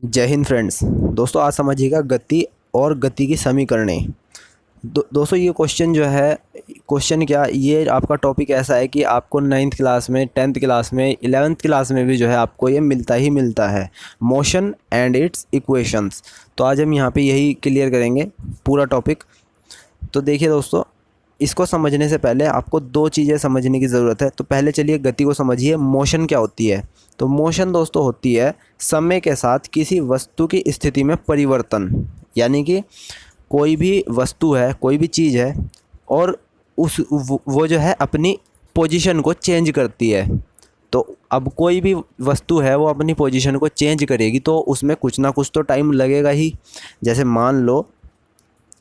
जय हिंद फ्रेंड्स। दोस्तों आज समझिएगा गति और गति की समीकरणें। दोस्तों ये क्वेश्चन जो है, क्वेश्चन क्या, ये आपका टॉपिक ऐसा है कि आपको 9th क्लास में, 10th क्लास में, 11th क्लास में भी जो है आपको ये मिलता ही मिलता है, मोशन एंड इट्स इक्वेशंस। तो आज हम यहाँ पे यही क्लियर करेंगे पूरा टॉपिक। तो देखिए दोस्तों, इसको समझने से पहले आपको दो चीज़ें समझने की ज़रूरत है। तो पहले चलिए गति को समझिए। मोशन क्या होती है? तो मोशन दोस्तों होती है समय के साथ किसी वस्तु की स्थिति में परिवर्तन। यानी कि कोई भी वस्तु है, कोई भी चीज़ है और वो जो है अपनी पोजीशन को चेंज करती है। तो अब कोई भी वस्तु है वो अपनी पोजीशन को चेंज करेगी तो उसमें कुछ ना कुछ तो टाइम लगेगा ही। जैसे मान लो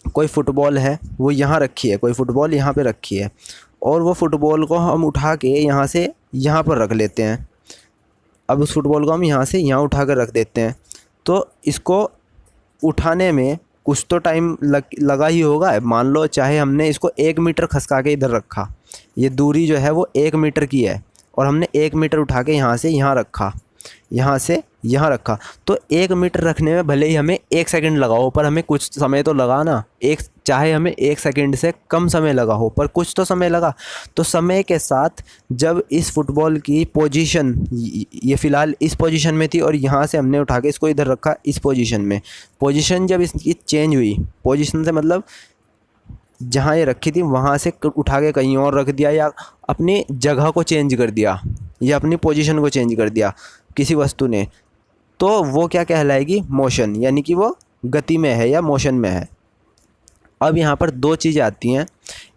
कोई फुटबॉल है, वो यहाँ रखी है, कोई फुटबॉल यहाँ पे रखी है और वो फुटबॉल को हम उठा के यहाँ से यहाँ पर रख लेते हैं। अब उस फुटबॉल को हम यहाँ से यहाँ उठा कर रख देते हैं, तो इसको उठाने में कुछ तो टाइम लगा ही होगा। मान लो चाहे हमने इसको 1 मीटर खसका के इधर रखा, ये दूरी जो है वो 1 मीटर की है और हमने 1 मीटर उठा के यहाँ से यहाँ रखा, यहाँ से यहाँ रखा, तो 1 मीटर रखने में भले ही हमें 1 सेकंड लगा हो, पर हमें कुछ समय तो लगा ना। चाहे हमें 1 सेकंड से कम समय लगा हो, पर कुछ तो समय लगा। तो समय के साथ जब इस फुटबॉल की पोजीशन, ये फ़िलहाल इस पोजीशन में थी और यहाँ से हमने उठा के इसको इधर रखा इस पोजीशन में, पोजीशन जब इसकी चेंज हुई, पोजीशन से मतलब जहाँ ये रखी थी वहाँ से उठा के कहीं और रख दिया, या अपनी जगह को चेंज कर दिया, या अपनी पोजीशन को चेंज कर दिया किसी वस्तु ने, तो वो क्या कहलाएगी? मोशन। यानी कि वो गति में है या मोशन में है। अब यहाँ पर दो चीज़ें आती हैं।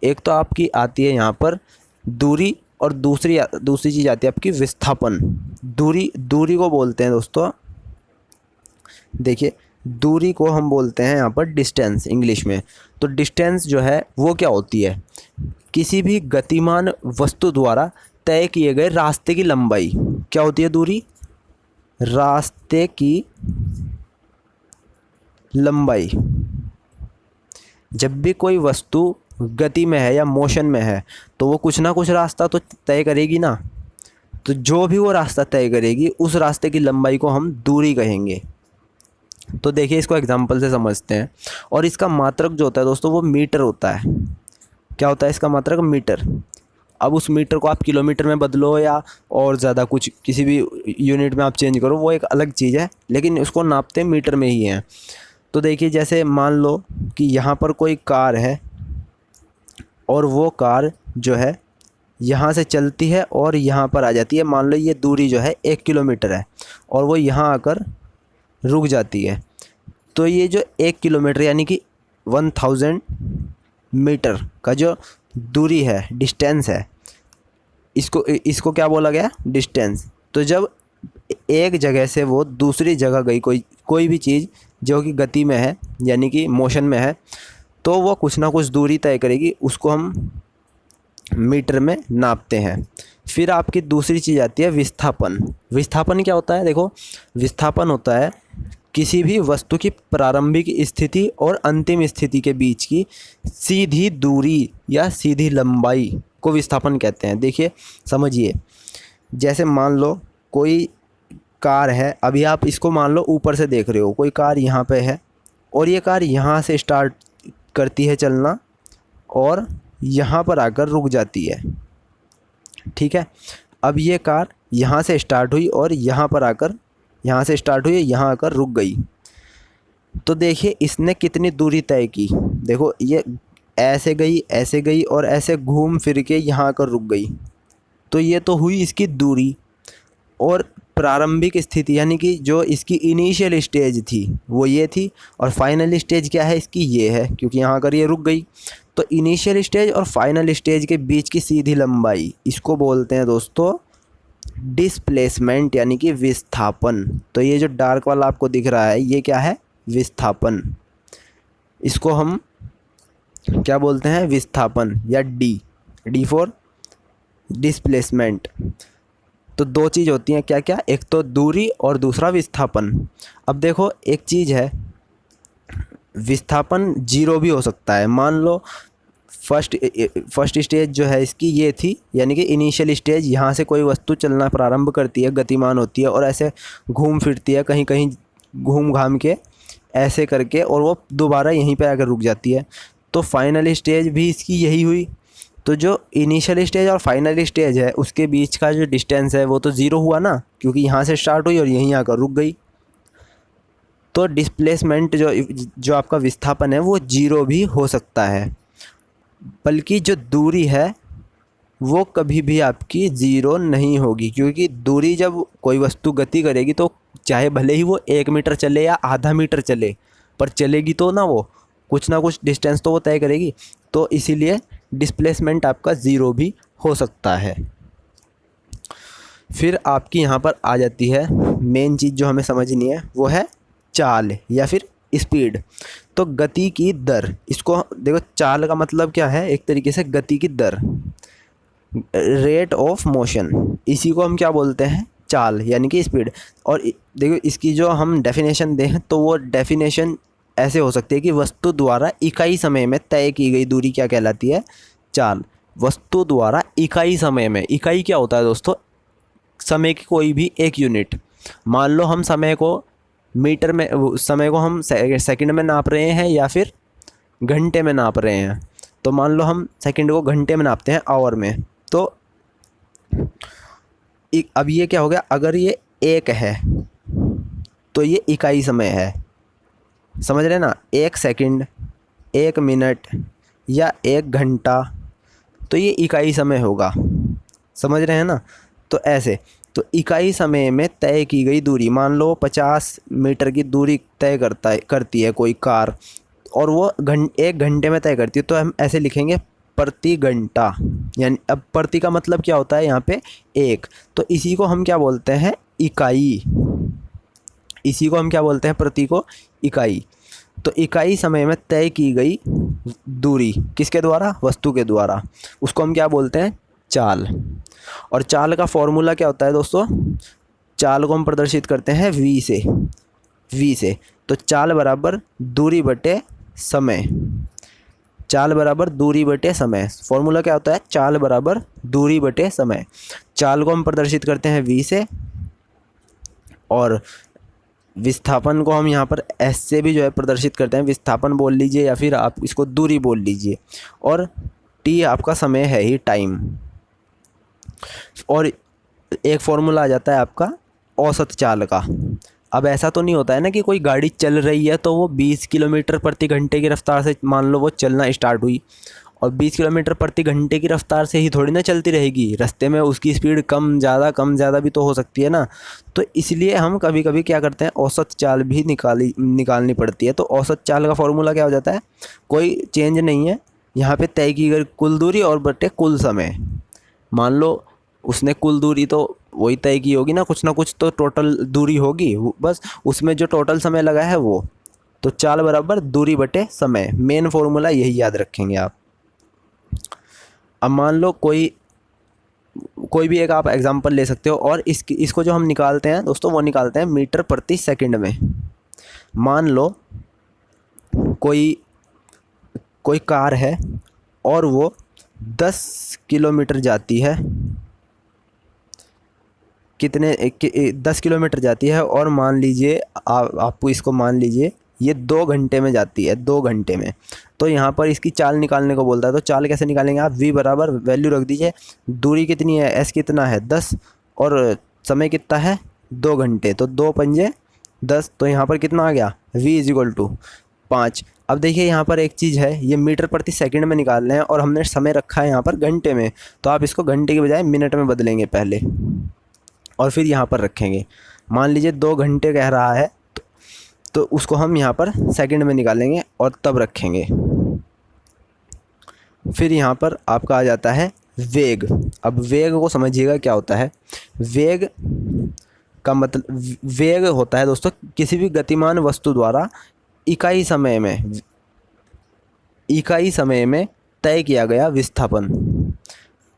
एक तो आपकी आती है यहाँ पर दूरी, और दूसरी चीज़ आती है आपकी विस्थापन। दूरी को बोलते हैं दोस्तों, देखिए दूरी को हम बोलते हैं यहाँ पर डिस्टेंस इंग्लिश में। तो डिस्टेंस जो है वो क्या होती है? किसी भी गतिमान वस्तु द्वारा तय किए गए रास्ते की लंबाई। क्या होती है दूरी? रास्ते की लंबाई। जब भी कोई वस्तु गति में है या मोशन में है तो वो कुछ ना कुछ रास्ता तो तय करेगी ना। तो जो भी वो रास्ता तय करेगी उस रास्ते की लंबाई को हम दूरी कहेंगे। तो देखिए इसको एग्जांपल से समझते हैं। और इसका मात्रक जो होता है दोस्तों वो मीटर होता है। क्या होता है इसका मात्रक? मीटर। अब उस मीटर को आप किलोमीटर में बदलो या और ज़्यादा कुछ किसी भी यूनिट में आप चेंज करो, वो एक अलग चीज़ है, लेकिन उसको नापते मीटर में ही हैं। तो देखिए जैसे मान लो कि यहाँ पर कोई कार है और वो कार जो है यहाँ से चलती है और यहाँ पर आ जाती है। मान लो ये दूरी जो है 1 किलोमीटर है और वो यहाँ आकर रुक जाती है। तो ये जो 1 किलोमीटर यानी कि 1000 मीटर का जो दूरी है, डिस्टेंस है, इसको क्या बोला गया? डिस्टेंस। तो जब एक जगह से वो दूसरी जगह गई, कोई भी चीज़ जो कि गति में है यानी कि मोशन में है, तो वो कुछ ना कुछ दूरी तय करेगी, उसको हम मीटर में नापते हैं। फिर आपकी दूसरी चीज़ आती है विस्थापन। विस्थापन क्या होता है? देखो विस्थापन होता है किसी भी वस्तु की प्रारंभिक स्थिति और अंतिम स्थिति के बीच की सीधी दूरी या सीधी लंबाई को विस्थापन कहते हैं। देखिए समझिए, जैसे मान लो कोई कार है, अभी आप इसको मान लो ऊपर से देख रहे हो, कोई कार यहाँ पे है और ये कार यहाँ से स्टार्ट करती है चलना और यहाँ पर आकर रुक जाती है। ठीक है, अब ये कार यहाँ से स्टार्ट हुई और यहाँ पर आकर, यहाँ से स्टार्ट हुई, यहाँ आकर रुक गई। तो देखिए इसने कितनी दूरी तय की। देखो ये ऐसे गई और ऐसे घूम फिर के यहाँ आकर रुक गई। तो ये तो हुई इसकी दूरी। और प्रारंभिक स्थिति यानी कि जो इसकी इनिशियल स्टेज थी वो ये थी, और फाइनल स्टेज क्या है इसकी? ये है, क्योंकि यहाँ आकर ये रुक गई। तो इनिशियल स्टेज और फाइनल स्टेज के बीच की सीधी लंबाई, इसको बोलते हैं दोस्तों डिस्प्लेसमेंट यानी कि विस्थापन। तो ये जो डार्क वाला आपको दिख रहा है ये क्या है? विस्थापन। इसको हम क्या बोलते हैं? विस्थापन, या डी फॉर डिस्प्लेसमेंट। तो दो चीज़ होती हैं, क्या क्या? एक तो दूरी और दूसरा विस्थापन। अब देखो एक चीज़ है, विस्थापन 0 भी हो सकता है। मान लो फर्स्ट स्टेज जो है इसकी ये थी, यानी कि इनिशियल स्टेज, यहाँ से कोई वस्तु चलना प्रारंभ करती है, गतिमान होती है और ऐसे घूम फिरती है, कहीं कहीं घूम घाम के ऐसे करके, और वो दोबारा यहीं पे आकर रुक जाती है। तो फाइनल स्टेज भी इसकी यही हुई। तो जो इनिशियल स्टेज और फाइनल स्टेज है उसके बीच का जो डिस्टेंस है वो तो ज़ीरो हुआ ना, क्योंकि यहाँ से स्टार्ट हुई और यहीं आकर रुक गई। तो डिस्प्लेसमेंट जो आपका विस्थापन है वो जीरो भी हो सकता है, बल्कि जो दूरी है वो कभी भी आपकी ज़ीरो नहीं होगी, क्योंकि दूरी जब कोई वस्तु गति करेगी तो चाहे भले ही वो 1 मीटर चले या आधा मीटर चले, पर चलेगी तो वो कुछ ना कुछ डिस्टेंस तो वो तय करेगी। तो इसीलिए डिस्प्लेसमेंट आपका ज़ीरो भी हो सकता है। फिर आपकी यहाँ पर आ जाती है मेन चीज़ जो हमें समझनी है, वो है चाल या फिर स्पीड। तो गति की दर, इसको देखो, चाल का मतलब क्या है, एक तरीके से गति की दर, रेट ऑफ मोशन, इसी को हम क्या बोलते हैं, चाल यानी कि स्पीड। और देखो इसकी जो हम डेफिनेशन दें तो वो डेफिनेशन ऐसे हो सकती है कि वस्तु द्वारा इकाई समय में तय की गई दूरी क्या कहलाती है, चाल। वस्तु द्वारा इकाई समय में, इकाई क्या होता है दोस्तों, समय की कोई भी एक यूनिट। मान लो हम समय को मीटर में, समय को हम सेकंड में नाप रहे हैं या फिर घंटे में नाप रहे हैं। तो मान लो हम सेकंड को घंटे में नापते हैं, आवर में। तो अब ये क्या हो गया, अगर ये एक है तो ये इकाई समय है, समझ रहे ना। 1 सेकंड, 1 मिनट या 1 घंटा, तो ये इकाई समय होगा, समझ रहे हैं ना। तो ऐसे, तो इकाई समय में तय की गई दूरी, मान लो 50 मीटर की दूरी तय करती है कोई कार, और वो 1 घंटे में तय करती है, तो हम ऐसे लिखेंगे प्रति घंटा। यानी अब प्रति का मतलब क्या होता है यहाँ पे, 1। तो इसी को हम क्या बोलते हैं, इकाई। इसी को हम क्या बोलते हैं, प्रति को इकाई। तो इकाई समय में तय की गई दूरी किसके द्वारा, वस्तु के द्वारा, उसको हम क्या बोलते हैं, चाल। और चाल का फॉर्मूला क्या होता है दोस्तों, चाल को हम प्रदर्शित करते हैं v से। तो चाल बराबर दूरी बटे समय, चाल बराबर दूरी बटे समय। फॉर्मूला क्या होता है, चाल बराबर दूरी बटे समय। चाल को हम प्रदर्शित करते हैं v से, और विस्थापन को हम यहाँ पर s से भी जो है प्रदर्शित करते हैं। विस्थापन बोल लीजिए या फिर आप इसको दूरी बोल लीजिए, और t आपका समय है ही, टाइम। और एक फॉर्मूला आ जाता है आपका औसत चाल का। अब ऐसा तो नहीं होता है ना कि कोई गाड़ी चल रही है तो वो 20 किलोमीटर प्रति घंटे की रफ़्तार से मान लो वो चलना स्टार्ट हुई, और 20 किलोमीटर प्रति घंटे की रफ़्तार से ही थोड़ी ना चलती रहेगी, रास्ते में उसकी स्पीड कम ज़्यादा भी तो हो सकती है ना। तो इसलिए हम कभी कभी क्या करते हैं, औसत चाल भी निकालनी पड़ती है। तो औसत चाल का फॉर्मूला क्या हो जाता है, कोई चेंज नहीं है यहाँ पे, तय की गई कुल दूरी और बटे कुल समय। मान लो उसने कुल दूरी तो वही तय की होगी ना कुछ तो टोटल दूरी होगी, बस उसमें जो टोटल समय लगा है वो। तो चाल बराबर दूरी बटे समय, मेन फॉर्मूला यही याद रखेंगे आप। अब मान लो कोई भी एक आप एग्जांपल ले सकते हो, और इसको जो हम निकालते हैं दोस्तों, वो निकालते हैं मीटर प्रति सेकंड में। मान लो कोई कार है और वो 10 किलोमीटर जाती है, 10 किलोमीटर जाती है, और मान लीजिए आपको इसको मान लीजिए ये 2 घंटे में जाती है, 2 घंटे में। तो यहाँ पर इसकी चाल निकालने को बोलता है। तो चाल कैसे निकालेंगे आप, v बराबर वैल्यू रख दीजिए, दूरी कितनी है, s कितना है 10, और समय कितना है 2 घंटे, तो 2 पंजे 10। तो यहाँ पर कितना आ गया, v = 5। अब देखिए यहाँ पर एक चीज़ है, ये मीटर प्रति सेकंड में निकाल रहे हैं और हमने समय रखा है यहाँ पर घंटे में, तो आप इसको घंटे के बजाय मिनट में बदलेंगे पहले, और फिर यहाँ पर रखेंगे। मान लीजिए 2 घंटे कह रहा है, तो उसको हम यहाँ पर सेकंड में निकालेंगे और तब रखेंगे। फिर यहाँ पर आपका आ जाता है वेग। अब वेग को समझिएगा क्या होता है। वेग का मतलब, वेग होता है दोस्तों किसी भी गतिमान वस्तु द्वारा इकाई समय में तय किया गया विस्थापन।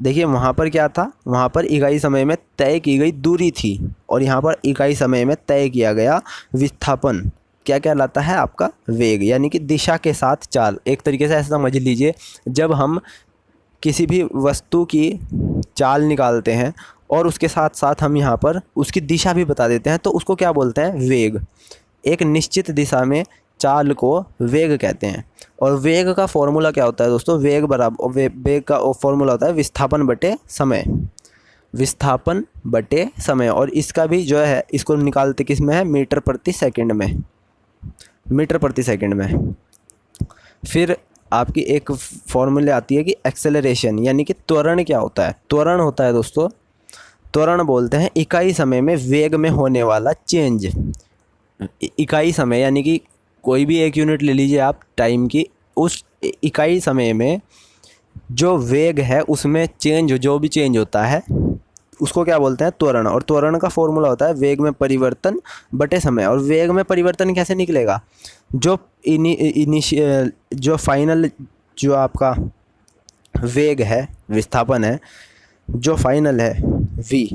देखिए वहाँ पर क्या था, वहाँ पर इकाई समय में तय की गई दूरी थी, और यहाँ पर इकाई समय में तय किया गया विस्थापन क्या कहलाता है, आपका वेग, यानी कि दिशा के साथ चाल। एक तरीके से ऐसा समझ लीजिए, जब हम किसी भी वस्तु की चाल निकालते हैं और उसके साथ साथ हम यहाँ पर उसकी दिशा भी बता देते हैं, तो उसको क्या बोलते हैं, वेग। एक निश्चित दिशा में चाल को वेग कहते हैं। और वेग का फॉर्मूला क्या होता है दोस्तों? वेग का फॉर्मूला होता है विस्थापन बटे समय, विस्थापन बटे समय। और इसका भी जो है इसको निकालते किस में है? मीटर प्रति सेकंड में, मीटर प्रति सेकंड में। फिर आपकी एक फॉर्मूले आती है कि एक्सेलरेशन यानी कि त्वरण क्या होता है? त्वरण होता है दोस्तों, त्वरण बोलते हैं इकाई समय में वेग में होने वाला चेंज। इकाई समय यानी कि कोई भी एक यूनिट ले लीजिए आप टाइम की, उस इकाई समय में जो वेग है उसमें चेंज, जो भी चेंज होता है उसको क्या बोलते हैं? त्वरण। और त्वरण का फॉर्मूला होता है वेग में परिवर्तन बटे समय। और वेग में परिवर्तन कैसे निकलेगा? जो जो फाइनल जो आपका वेग है, विस्थापन है, जो फाइनल है v,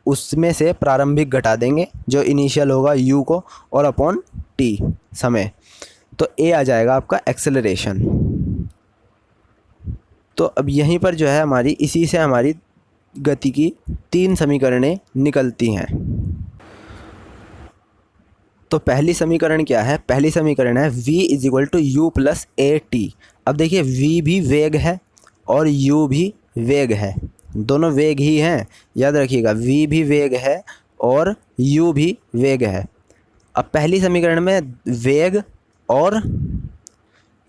उसमें से प्रारंभिक घटा देंगे जो इनिशियल होगा u को, और अपॉन t समय, तो a आ जाएगा आपका एक्सेलरेशन। तो अब यहीं पर जो है हमारी, इसी से हमारी गति की 3 समीकरणें निकलती हैं। तो पहली समीकरण क्या है? पहली समीकरण है v = u + at। अब देखिए v भी वेग है और u भी वेग है, दोनों वेग ही हैं, याद रखिएगा, v भी वेग है और u भी वेग है। अब पहली समीकरण में वेग और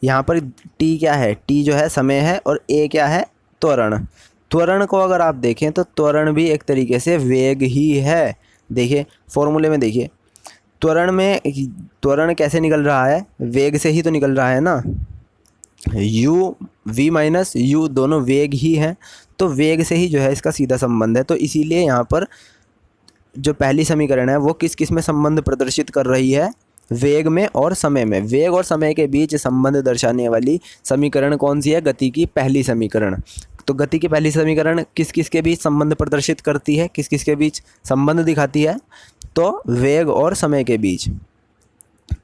यहाँ पर t क्या है? t जो है समय है और a क्या है? त्वरण। त्वरण को अगर आप देखें तो त्वरण भी एक तरीके से वेग ही है। देखिए फॉर्मूले में देखिए, त्वरण में, त्वरण कैसे निकल रहा है? वेग से ही तो निकल रहा है ना। u, v माइनस u दोनों वेग ही हैं, तो वेग से ही जो है इसका सीधा संबंध है। तो इसीलिए यहाँ पर जो पहली समीकरण है वो किस किस में संबंध प्रदर्शित कर रही है? वेग में और समय में। वेग और समय के बीच संबंध दर्शाने वाली समीकरण कौन सी है? गति की पहली समीकरण। तो गति की पहली समीकरण किस किस के बीच संबंध प्रदर्शित करती है, किस किस के बीच संबंध दिखाती है? तो वेग और समय के बीच।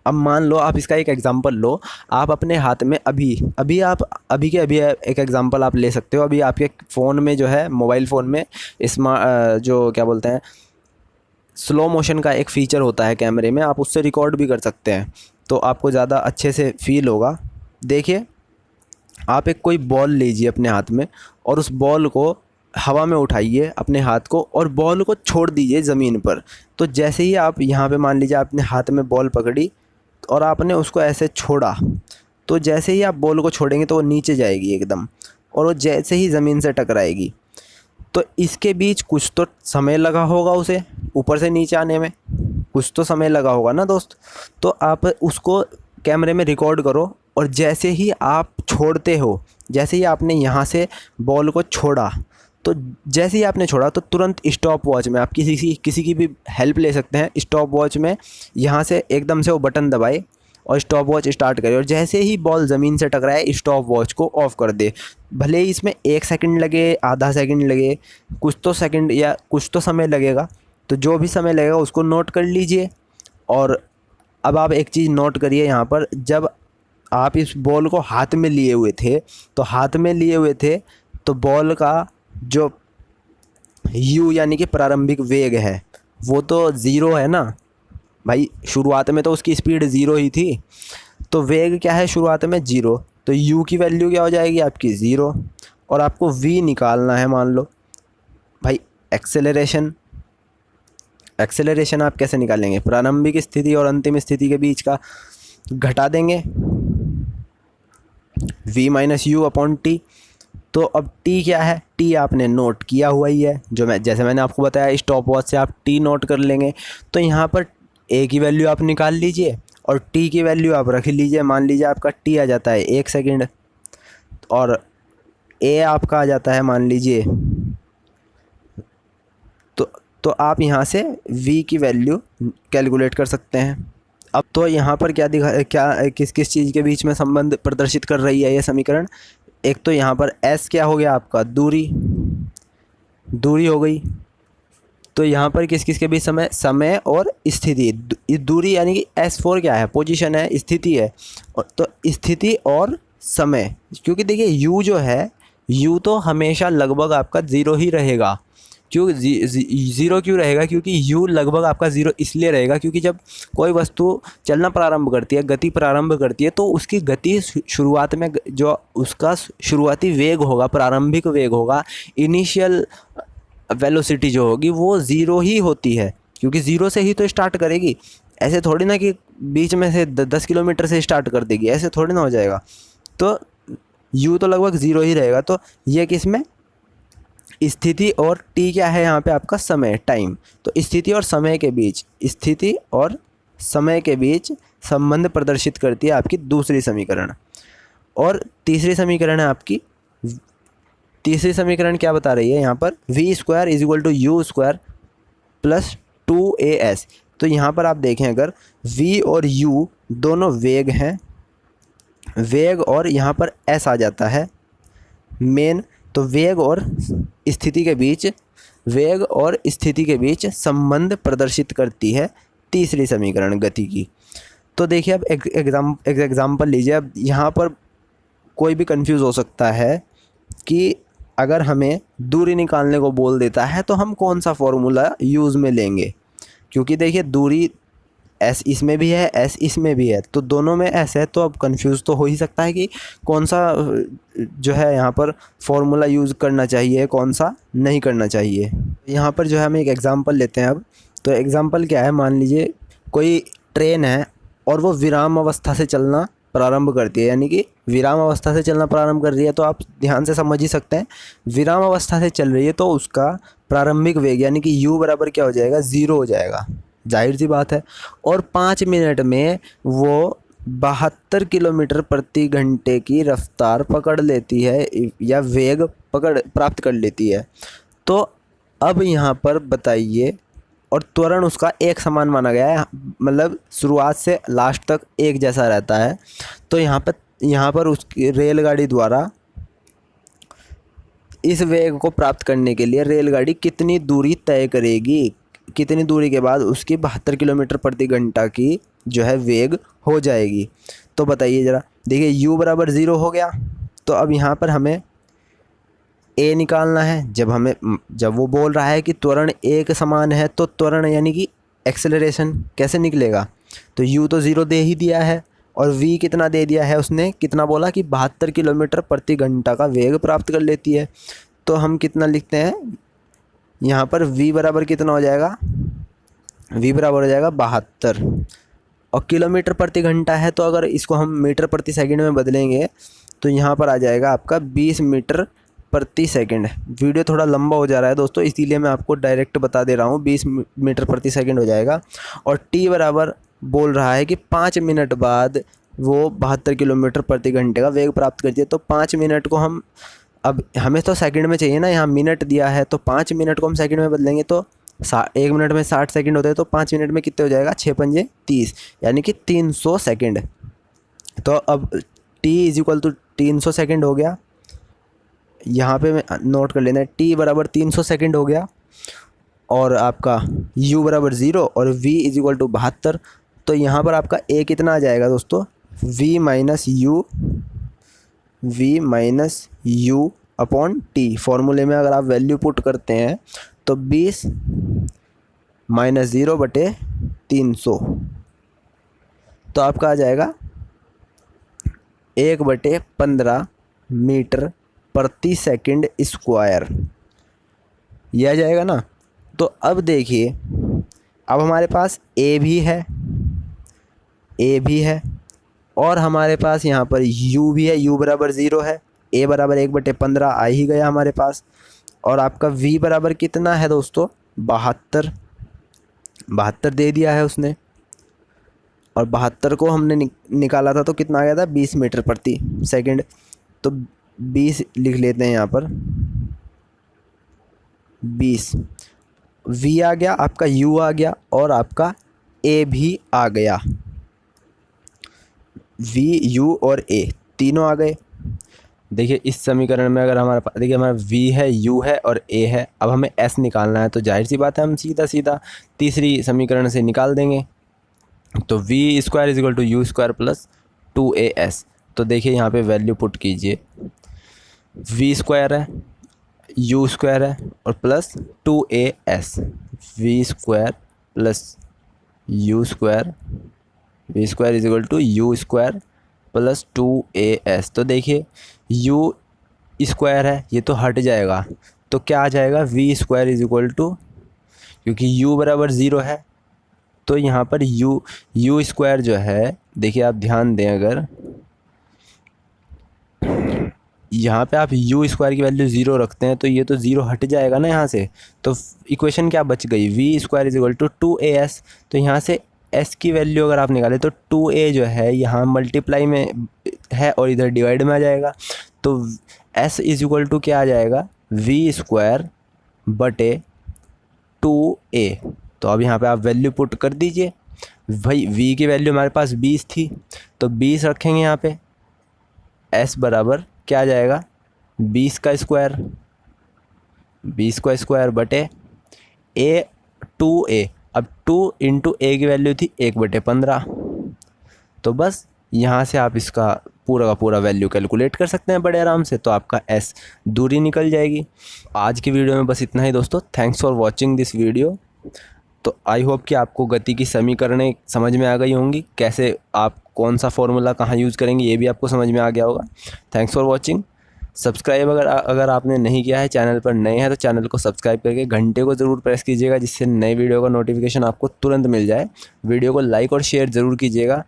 अब मान लो आप इसका एक एग्जांपल लो, आप अपने हाथ में अभी एक एग्जांपल आप ले सकते हो। अभी आपके फ़ोन में जो है, मोबाइल फ़ोन में जो क्या बोलते हैं, स्लो मोशन का एक फ़ीचर होता है कैमरे में, आप उससे रिकॉर्ड भी कर सकते हैं, तो आपको ज़्यादा अच्छे से फील होगा। देखिए आप एक कोई बॉल लीजिए अपने हाथ में और उस बॉल को हवा में उठाइए अपने हाथ को, और बॉल को छोड़ दीजिए ज़मीन पर। तो जैसे ही आप यहाँ पे मान लीजिए आपने हाथ में बॉल पकड़ी और आपने उसको ऐसे छोड़ा, तो जैसे ही आप बॉल को छोड़ेंगे तो वो नीचे जाएगी एकदम, और वो जैसे ही ज़मीन से टकराएगी, तो इसके बीच कुछ तो समय लगा होगा, उसे ऊपर से नीचे आने में कुछ तो समय लगा होगा ना दोस्त। तो आप उसको कैमरे में रिकॉर्ड करो, और जैसे ही आप छोड़ते हो, जैसे ही आपने यहाँ से बॉल को छोड़ा, तो जैसे ही आपने छोड़ा तो तुरंत स्टॉप वॉच में आप किसी की भी हेल्प ले सकते हैं। स्टॉप वॉच में यहाँ से एकदम से वो बटन दबाए और स्टॉप वॉच स्टार्ट करे, और जैसे ही बॉल ज़मीन से टकराए स्टॉप वॉच को ऑफ़ कर दे। भले ही इसमें 1 सेकंड लगे, आधा सेकंड लगे, कुछ तो सेकंड या कुछ तो समय लगेगा, तो जो भी समय लगेगा उसको नोट कर लीजिए। और अब आप एक चीज़ नोट करिए यहाँ पर, जब आप इस बॉल को हाथ में लिए हुए थे तो बॉल का जो u यानी कि प्रारंभिक वेग है वो तो 0 है ना भाई, शुरुआत में तो उसकी स्पीड 0 ही थी, तो वेग क्या है शुरुआत में? 0। तो u की वैल्यू क्या हो जाएगी आपकी? 0। और आपको v निकालना है, मान लो भाई एक्सेलरेशन आप कैसे निकालेंगे? प्रारंभिक स्थिति और अंतिम स्थिति के बीच का घटा देंगे, v - u/t। तो अब t क्या है? t आपने नोट किया हुआ ही है, जैसे मैंने आपको बताया, स्टॉप वॉच से आप t नोट कर लेंगे। तो यहाँ पर a की वैल्यू आप निकाल लीजिए और t की वैल्यू आप रख लीजिए। मान लीजिए आपका t आ जाता है 1 सेकंड, और a आपका आ जाता है मान लीजिए, तो आप यहाँ से v की वैल्यू कैलकुलेट कर सकते हैं। अब तो यहाँ पर किस किस चीज़ के बीच में संबंध प्रदर्शित कर रही है ये समीकरण? एक तो यहाँ पर s क्या हो गया आपका? दूरी हो गई। तो यहाँ पर किस किस के बीच समय और स्थिति, दूरी यानी कि s4 क्या है? पोजीशन है, स्थिति है। तो स्थिति और समय, क्योंकि देखिए u जो है, u तो हमेशा लगभग आपका 0 ही रहेगा, क्यों ज़ीरो क्यों रहेगा? क्योंकि u लगभग आपका ज़ीरो इसलिए रहेगा क्योंकि जब कोई वस्तु चलना प्रारंभ करती है, गति प्रारंभ करती है, तो उसकी गति शुरुआत में जो उसका शुरुआती वेग होगा, प्रारंभिक वेग होगा, इनिशियल वेलोसिटी जो होगी वो ज़ीरो ही होती है, क्योंकि ज़ीरो से ही तो स्टार्ट करेगी। ऐसे थोड़ी ना कि बीच में से 10 किलोमीटर से स्टार्ट कर देगी, ऐसे थोड़ी ना हो जाएगा। तो u तो लगभग ज़ीरो ही रहेगा। तो ये किस में? स्थिति, और t क्या है यहाँ पे आपका? समय, टाइम। तो स्थिति और समय के बीच, स्थिति और समय के बीच संबंध प्रदर्शित करती है आपकी दूसरी समीकरण। और तीसरी समीकरण है आपकी, तीसरी समीकरण क्या बता रही है यहाँ पर? v square is equal to u square plus 2as। तो यहाँ पर आप देखें, अगर v और u दोनों वेग हैं, वेग और यहाँ पर s आ जाता है मेन, तो वेग और स्थिति के बीच, वेग और स्थिति के बीच संबंध प्रदर्शित करती है तीसरी समीकरण गति की। तो देखिए अब एक एग्जाम्पल लीजिए। अब यहाँ पर कोई भी कंफ्यूज हो सकता है कि अगर हमें दूरी निकालने को बोल देता है तो हम कौन सा फॉर्मूला यूज़ में लेंगे, क्योंकि देखिए दूरी s इसमें भी है, s इसमें भी है, तो दोनों में s है, तो अब कंफ्यूज तो हो ही सकता है कि कौन सा जो है यहाँ पर फॉर्मूला यूज़ करना चाहिए, कौन सा नहीं करना चाहिए। यहाँ पर जो है हम एक एग्ज़ाम्पल लेते हैं अब। तो एग्ज़ाम्पल क्या है? मान लीजिए कोई ट्रेन है और वो विराम अवस्था से चलना प्रारंभ करती है, यानी कि विराम अवस्था से चलना प्रारंभ कर रही है। तो आप ध्यान से समझ ही सकते हैं, विराम अवस्था से चल रही है तो उसका प्रारंभिक वेग यानी कि u बराबर क्या हो जाएगा? ज़ीरो हो जाएगा, जाहिर सी बात है। और 5 मिनट में वो 72 किलोमीटर प्रति घंटे की रफ्तार पकड़ लेती है या वेग प्राप्त कर लेती है। तो अब यहाँ पर बताइए, और त्वरण उसका एक समान माना गया है, मतलब शुरुआत से लास्ट तक एक जैसा रहता है। तो यहाँ पर उसकी रेलगाड़ी द्वारा इस वेग को प्राप्त करने के लिए रेलगाड़ी कितनी दूरी तय करेगी, कितनी दूरी के बाद उसकी 72 किलोमीटर प्रति घंटा की जो है वेग हो जाएगी। तो बताइए ज़रा। देखिए u बराबर ज़ीरो हो गया, तो अब यहाँ पर हमें a निकालना है। जब वो बोल रहा है कि त्वरण एक समान है, तो त्वरण यानी कि एक्सेलरेशन कैसे निकलेगा? तो u तो ज़ीरो दे ही दिया है, और v कितना दे दिया है उसने? कितना बोला कि 72 किलोमीटर प्रति घंटा का वेग प्राप्त कर लेती है। तो हम कितना लिखते हैं यहाँ पर? v बराबर कितना हो जाएगा? v बराबर हो जाएगा 72, और किलोमीटर प्रति घंटा है, तो अगर इसको हम मीटर प्रति सेकंड में बदलेंगे तो यहाँ पर आ जाएगा आपका 20 मीटर प्रति सेकंड। वीडियो थोड़ा लंबा हो जा रहा है दोस्तों, इसीलिए मैं आपको डायरेक्ट बता दे रहा हूँ, 20 मीटर प्रति सेकंड हो जाएगा। और t बराबर बोल रहा है कि 5 मिनट बाद वो 72 किलोमीटर प्रति घंटे का वेग प्राप्त करती है। तो 5 मिनट को हम, अब हमें तो सेकंड में चाहिए ना, यहाँ मिनट दिया है, तो 5 मिनट को हम सेकंड में बदलेंगे तो 1 मिनट में 60 सेकंड होते हैं, तो 5 मिनट में कितने हो जाएगा? 6 पंजे 30, यानी कि 300 सेकंड। तो अब t is equal to 300 second हो गया। यहाँ पे मैं नोट कर लेना है, t बराबर 300 सेकंड हो गया, और आपका u बराबर ज़ीरो और v इज इक्वल टू 72। तो यहाँ पर आपका a कितना आ जाएगा दोस्तों? v minus u upon t। फॉर्मूले में अगर आप वैल्यू पुट करते हैं तो 20 माइनस 0 बटे 300, तो आपका आ जाएगा 1/15 मीटर प्रति सेकंड स्क्वायर, यह आ जाएगा ना। तो अब देखिए, अब हमारे पास a भी है और हमारे पास यहाँ पर u भी है, u बराबर ज़ीरो है, a बराबर 1/15 आ ही गया हमारे पास, और आपका v बराबर कितना है दोस्तों? 72 दे दिया है उसने, और 72 को हमने निकाला था तो कितना आ गया था? 20 मीटर प्रति सेकंड। तो 20 लिख लेते हैं यहाँ पर, 20 v आ गया, आपका u आ गया, और आपका a भी आ गया। v, u और a तीनों आ गए। देखिए इस समीकरण में अगर हमारे पास, देखिए हमारा v है, u है और a है। अब हमें s निकालना है, तो जाहिर सी बात है हम सीधा तीसरी समीकरण से निकाल देंगे। तो v square is equal to u square plus 2as। तो देखिए यहाँ पे वैल्यू पुट कीजिए, v स्क्वायर है, यू स्क्वायर है और plus 2as, v square plus u square, v square is equal to u square plus 2as। तो देखिए यू स्क्वायर है, ये तो हट जाएगा, तो क्या आ जाएगा, v square is equal to, क्योंकि u बराबर 0 है तो यहाँ पर यू स्क्वायर जो है, देखिए आप ध्यान दें, अगर यहाँ पे आप यू स्क्वायर की वैल्यू 0 रखते हैं तो ये तो 0 हट जाएगा ना यहाँ से, तो इक्वेशन क्या बच गई, v square is equal to 2as। तो यहाँ से s की वैल्यू अगर आप निकालें तो 2a जो है यहाँ मल्टीप्लाई में है और इधर डिवाइड में आ जाएगा, तो s इज इक्वल टू क्या आ जाएगा, वी स्क्वायर बटे 2a। तो अब यहाँ पे आप वैल्यू पुट कर दीजिए, भाई v की वैल्यू हमारे पास 20 थी तो 20 रखेंगे यहाँ पे, s बराबर क्या आ जाएगा, 20 का स्क्वायर, 20 का स्क्वायर बटे a 2a। अब 2 इंटू a की वैल्यू थी 1/15, तो बस यहाँ से आप इसका पूरा का पूरा वैल्यू कैलकुलेट कर सकते हैं बड़े आराम से, तो आपका s दूरी निकल जाएगी। आज की वीडियो में बस इतना ही दोस्तों, thanks for watching this video. तो आई होप कि आपको गति की समीकरणें समझ में आ गई होंगी, कैसे आप कौन सा फॉर्मूला कहाँ यूज़ करेंगे ये भी आपको समझ में आ गया होगा। Thanks for watching. सब्सक्राइब अगर आपने नहीं किया है, चैनल पर नए हैं तो चैनल को सब्सक्राइब करके घंटे को ज़रूर प्रेस कीजिएगा, जिससे नए वीडियो का नोटिफिकेशन आपको तुरंत मिल जाए। वीडियो को लाइक और शेयर ज़रूर कीजिएगा।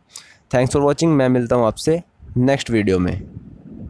Thanks for watching. मैं मिलता हूँ आपसे नेक्स्ट वीडियो में।